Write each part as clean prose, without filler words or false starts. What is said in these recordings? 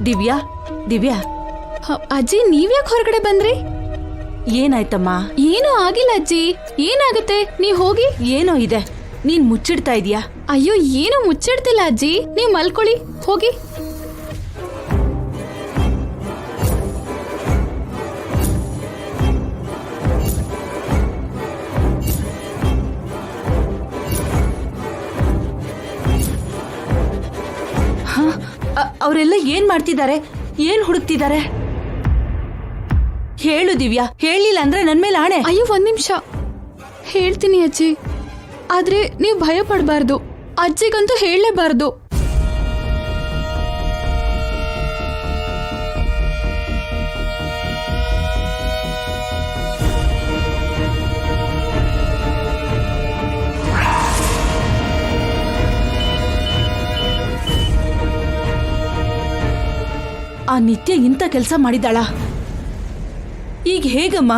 ದಿವ್ಯಾ ದಿವ್ಯಾ ಅಜ್ಜಿ ನೀವ್ಯಾಕೆ ಹೊರಗಡೆ ಬಂದ್ರಿ? ಏನಾಯ್ತಮ್ಮ? ಏನೂ ಆಗಿಲ್ಲ ಅಜ್ಜಿ. ಏನಾಗುತ್ತೆ, ನೀವ್ ಹೋಗಿ. ಏನೋ ಇದೆ, ನೀನ್ ಮುಚ್ಚಿಡ್ತಾ ಇದೀಯಾ. ಅಯ್ಯೋ ಏನು ಮುಚ್ಚಿಡ್ತಿಲ್ಲ ಅಜ್ಜಿ, ನೀವ್ ಮಲ್ಕೊಳ್ಳಿ, ಹೋಗಿ. ಅವರೆಲ್ಲ ಏನ್ ಮಾಡ್ತಿದ್ದಾರೆ? ಏನ್ ಹುಡುಕ್ತಿದ್ದಾರೆ? ಹೇಳು ದಿವ್ಯಾ, ಹೇಳಿಲ್ಲ ಅಂದ್ರೆ ನನ್ ಮೇಲೆ ಆಣೆ. ಅಯ್ಯೋ ಒಂದ್ ನಿಮಿಷ ಹೇಳ್ತೀನಿ ಅಜ್ಜಿ, ಆದ್ರೆ ನೀವು ಭಯ ಪಡಬಾರ್ದು. ಅಜ್ಜಿಗಂತೂ ಹೇಳಲೇಬಾರ್ದು. ಆ ನಿತ್ಯ ಇಂಥ ಕೆಲಸ ಮಾಡಿದಾಳ? ಈಗ ಹೇಗಮ್ಮ?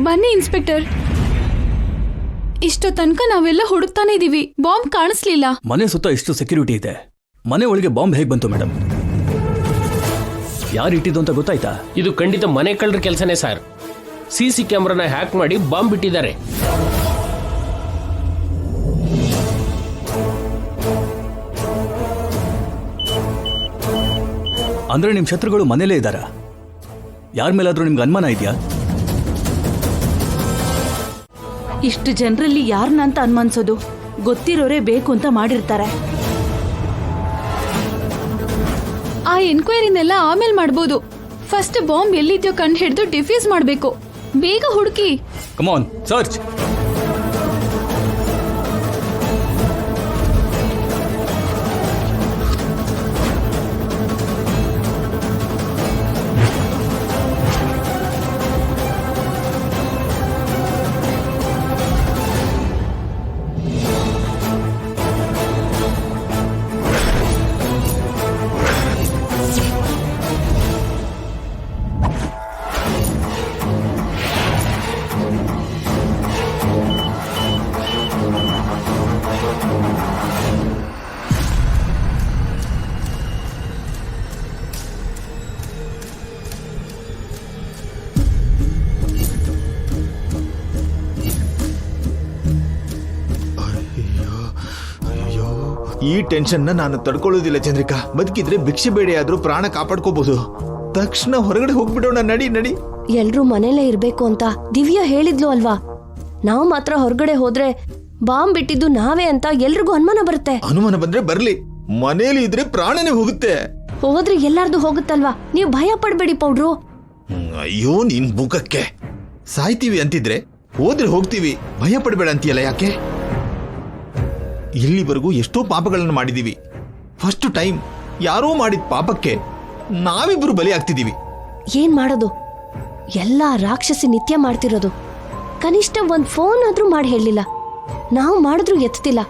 ಬನ್ನಿ ಇನ್ಸ್ಪೆಕ್ಟರ್, ಇಷ್ಟು ತನಕ ನಾವೆಲ್ಲ ಹುಡುಕ್ತಾನೆ ಇದೀವಿ, ಬಾಂಬ್ ಕಾಣಿಸ್ಲಿಲ್ಲ. ಮನೆ ಸುತ್ತ ಇಷ್ಟು ಸೆಕ್ಯೂರಿಟಿ ಇದೆ, ಮನೆ ಒಳಗೆ ಬಾಂಬ್ ಹೇಗೆ ಬಂತು ಮೇಡಮ್? ಯಾರು ಇಟ್ಟಿದ್ದು ಅಂತ ಗೊತ್ತಾಯ್ತಾ? ಇದು ಖಂಡಿತ ಮನೆ ಕಳ್ಳರ ಕೆಲಸನೇ ಸರ್. ಸಿಸಿ ಕ್ಯಾಮ್ರಾನ ಹ್ಯಾಕ್ ಮಾಡಿ ಬಾಂಬ್ ಬಿಟ್ಟಿದ್ದಾರೆ. ಅಂದ್ರೆ ನಿಮ್ ಶತ್ರುಗಳು ಮನೇಲೇ ಇದ್ದಾರಾ? ಯಾರ ಮೇಲಾದ್ರೂ ನಿಮ್ಗೆ ಅನುಮಾನ ಇದೆಯಾ? ಇಷ್ಟು ಜನರಲ್ಲಿ ಯಾರನ್ನ ಅಂತ ಅನುಮಾನಿಸೋದು? ಗೊತ್ತಿರೋರೇ ಬೇಕು ಅಂತ ಮಾಡಿರ್ತಾರೆ. ಆ ಎನ್ಕ್ವೈರಿನೆಲ್ಲ ಆಮೇಲೆ ಮಾಡ್ಬೋದು. ಫಸ್ಟ್ ಬಾಂಬ್ ಎಲ್ಲಿದ್ಯೋ ಕಂಡು ಹಿಡಿದು ಡಿಫ್ಯೂಸ್ ಮಾಡ್ಬೇಕು. ಬೇಗ ಹುಡುಕಿ. Come on, search. ಈ ಟೆನ್ಷನ್ ನಾನು ತಡ್ಕೊಳ್ಳೋದಿಲ್ಲ ಚಂದ್ರಿಕಾ. ಬದುಕಿದ್ರೆ ಭಿಕ್ಷೆ ಬೇಡ ಆದ್ರೂ ಪ್ರಾಣ ಕಾಪಾಡ್ಕೋಬಹುದು. ತಕ್ಷಣ ಹೊರಗಡೆ ಹೋಗ್ಬಿಡೋಣ, ನಡಿ ನಡಿ. ಎಲ್ರೂ ಮನೇಲೇ ಇರ್ಬೇಕು ಅಂತ ದಿವ್ಯಾ ಹೇಳಿದ್ಲು ಅಲ್ವಾ? ನಾವು ಮಾತ್ರ ಹೊರಗಡೆ ಹೋದ್ರೆ ಬಾಂಬ್ ಬಿಟ್ಟಿದ್ದು ನಾವೇ ಅಂತ ಎಲ್ರಿಗೂ ಅನುಮಾನ ಬರುತ್ತೆ. ಅನುಮಾನ ಬಂದ್ರೆ ಬರ್ಲಿ, ಮನೇಲಿ ಇದ್ರೆ ಪ್ರಾಣನೇ ಹೋಗುತ್ತೆ. ಹೋದ್ರೆ ಎಲ್ಲಾರ್ದು ಹೋಗುತ್ತಲ್ವಾ, ನೀವು ಭಯ ಪಡ್ಬೇಡಿ ಪೌಡ್ರು. ಅಯ್ಯೋ ನಿನ್ ಮುಖಕ್ಕೆ. ಸಾಯ್ತೀವಿ ಅಂತಿದ್ರೆ ಹೋದ್ರೆ ಹೋಗ್ತೀವಿ, ಭಯ ಪಡ್ಬೇಡ ಅಂತೀಯಲ್ಲ ಯಾಕೆ? ಇಲ್ಲಿವರೆಗೂ ಎಷ್ಟೋ ಪಾಪಗಳನ್ನು ಮಾಡಿದೀವಿ. ಫಸ್ಟ್ ಟೈಮ್ ಯಾರೋ ಮಾಡಿದ ಪಾಪಕ್ಕೆ ನಾವಿಬ್ರು ಬಲಿ ಆಗ್ತಿದೀವಿ. ಏನ್ ಮಾಡೋದು? ಎಲ್ಲಾ ರಾಕ್ಷಸಿ ನಿತ್ಯ ಮಾಡ್ತಿರೋದು. ಕನಿಷ್ಠ ಒಂದ್ ಫೋನ್ ಆದ್ರೂ ಮಾಡಿ ಹೇಳಲಿಲ್ಲ. ನಾವು ಮಾಡಿದ್ರು ಎತ್ತಿಲ್ಲ.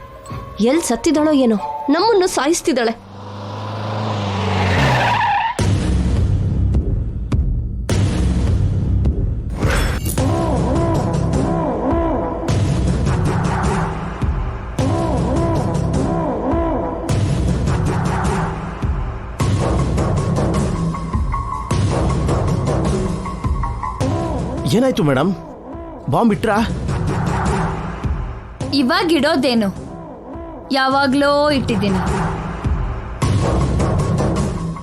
ಎಲ್ ಸತ್ತಿದಾಳೋ ಏನೋ, ನಮ್ಮನ್ನು ಸಾಯಿಸ್ತಿದ್ದಾಳೆ. ಏನಾಯ್ತು ಮೇಡಮ್? ಬಾಂಬ್ ಇಟ್ರಾ? ಇವಾಗ ಇಡೋದೇನು, ಯಾವಾಗ್ಲೋ ಇಟ್ಟಿದ್ದೀನಿ.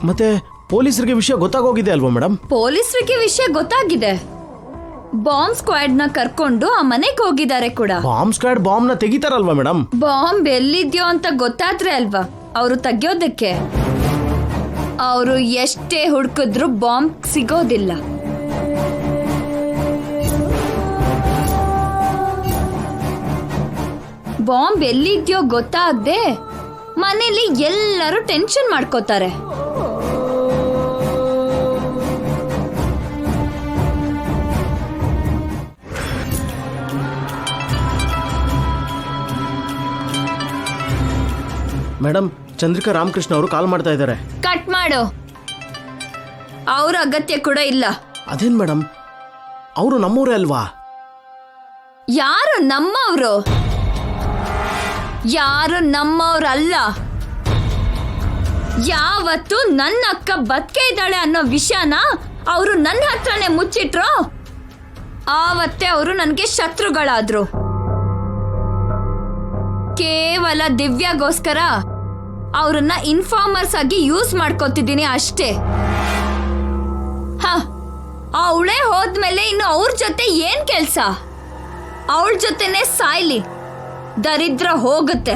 ಮತ್ತೆ ಪೊಲೀಸರಿಗೆ ವಿಷಯ ಗೊತ್ತಾಗೋಗಿದೆ ಅಲ್ವಾ ಮೇಡಮ್? ಪೊಲೀಸರಿಗೆ ವಿಷಯ ಗೊತ್ತಾಗಿದೆ. ಬಾಂಬ್ ಸ್ಕ್ವಾಡ್ ನ ಕರ್ಕೊಂಡು ಆ ಮನೆಗೆ ಹೋಗಿದ್ದಾರೆ ಕೂಡ. ಬಾಂಬ್ ಸ್ಕ್ವಾಡ್ ಬಾಂಬ್ ನ ತೆಗಿತಾರಲ್ವಾ ಮೇಡಮ್? ಬಾಂಬ್ ಎಲ್ಲಿದ್ಯೋ ಅಂತ ಗೊತ್ತಾದ್ರೆ ಅಲ್ವಾ ಅವರು ತೆಗಿಯೋದಕ್ಕೆ. ಅವರು ಎಷ್ಟೇ ಹುಡುಕಿದ್ರು ಬಾಂಬ್ ಸಿಗೋದಿಲ್ಲ. ಬಾಂಬ್ ಎಲ್ಲಿದ್ಯೋ ಗೊತ್ತಾಗದೆ ಮನೇಲಿ ಎಲ್ಲರೂ ಟೆನ್ಷನ್ ಮಾಡ್ಕೋತಾರೆ. ಮೇಡಮ್, ಚಂದ್ರಿಕಾ ರಾಮಕೃಷ್ಣ ಅವರು ಕಾಲ್ ಮಾಡ್ತಾ ಇದ್ದಾರೆ. ಕಟ್ ಮಾಡು, ಅವ್ರ ಅಗತ್ಯ ಕೂಡ ಇಲ್ಲ. ಅದೇನ್ ಮೇಡಮ್, ಅವರು ನಮ್ಮೂರೇ ಅಲ್ವಾ? ಯಾರು ನಮ್ಮವ್ರು? ಯಾರು ನಮ್ಮವ್ರಲ್ಲ. ಯಾವತ್ತು ನನ್ನ ಅಕ್ಕ ಬದುಕೆ ಇದ್ದಾಳೆ ಅನ್ನೋ ವಿಷಯನ ಅವರು ನನ್ನ ಹತ್ರನೇ ಮುಚ್ಚಿಟ್ರು, ಆವತ್ತೇ ಅವರು ನನಗೆ ಶತ್ರುಗಳಾದ್ರು. ಕೇವಲ ದಿವ್ಯಾಗೋಸ್ಕರ ಅವ್ರನ್ನ ಇನ್ಫಾರ್ಮರ್ಸ್ ಆಗಿ ಯೂಸ್ ಮಾಡ್ಕೋತಿದ್ದೀನಿ ಅಷ್ಟೇ. ಅವಳೇ ಹೋದ್ಮೇಲೆ ಇನ್ನು ಅವ್ರ ಜೊತೆ ಏನ್ ಕೆಲ್ಸ? ಅವಳ ಜೊತೆನೆ ಸಾಯ್ಲಿ, ದರಿದ್ರ ಹೋಗುತ್ತೆ.